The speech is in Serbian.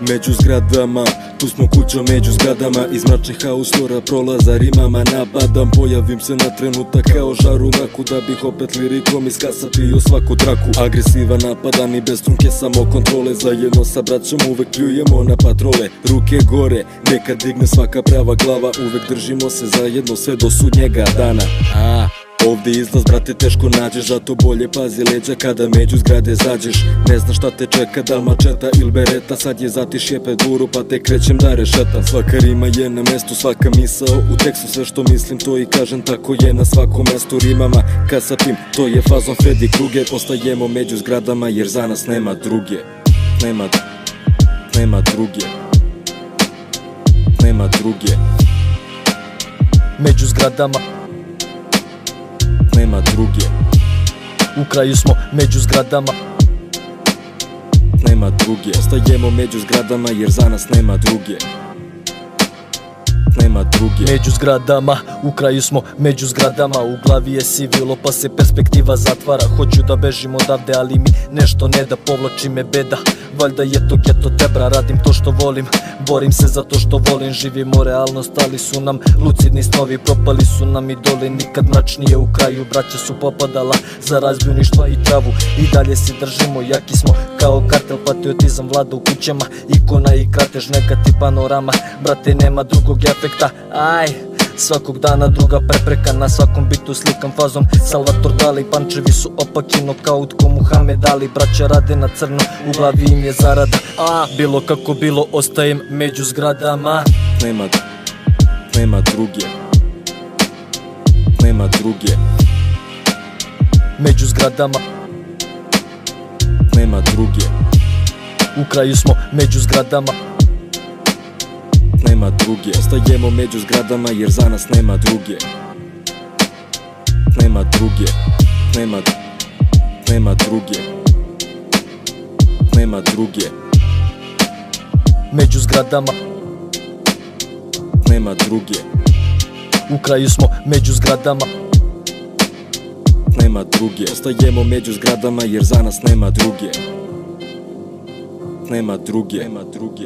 Među zgradama, tu smo kuća među zgradama. Iz mračnih haustora prolazarimama napadam. Pojavim se na trenutak kao žar u mraku, da bih opet lirikom iskasapio svaku traku. Agresivan napadam i bez trunke samo kontrole. Zajedno sa braćom uvek pljujemo na patrole. Ruke gore, neka digne svaka prava glava. Uvek držimo se zajedno sve do sudnjega dana. Ovdje izlaz, brate, teško nađeš, zato bolje pazi leđa kada među zgrade zađeš. Ne znaš šta te čeka, da mačeta il bereta. Sad je zatišje pred buru, pa te krećem da rešetam. Svaka rima je na mestu, svaka misao u tekstu. Sve što mislim to i kažem, tako je na svakom mestu. Rimama kasapim, to je fazon Freddy Krueger. Ostajemo među zgradama jer za nas nema druge. Nema druge. Nema druge. Među zgradama nema druge. U kraju smo među zgradama. Nema druge. Ostajemo među zgradama jer za nas nema druge. Nema druge. Među zgradama, u kraju smo među zgradama. U glavi je sivilo pa se perspektiva zatvara. Hoću da bežim odavde ali mi nešto ne da, povlači me beda. Valjda je to geto tebra, radim to što volim. Borim se za to što volim, živimo realnost, ali su nam lucidni snovi. Propali su nam idoli, nikad mračnije u kraju. Braća su popadala za razbojništva i travu. I dalje se držimo, jaki smo kao kartel. Patriotizam vlada u kućama, ikona i kratež, negativ panorama. Brate, nema drugog efekta, svakog dana druga prepreka. Na svakom bitu slikam fazom Salvator Dali. Pančevi su opakino kao utko Muhammed Ali. Braća rade na crno, u glavi im je zarada. Bilo kako bilo, ostajem među zgradama. Nema druge. Nema druge. Među zgradama nema druge. U kraju smo među zgradama. Nema druge. Ostajemo među zgradama jer za nas nema druge. Nema druge. Nema druge. Nema druge. Među zgradama nema druge. U kraju smo među zgradama. Nema druge. Ostajemo među zgradama jer za nas nema druge. Nema druge. Nema druge.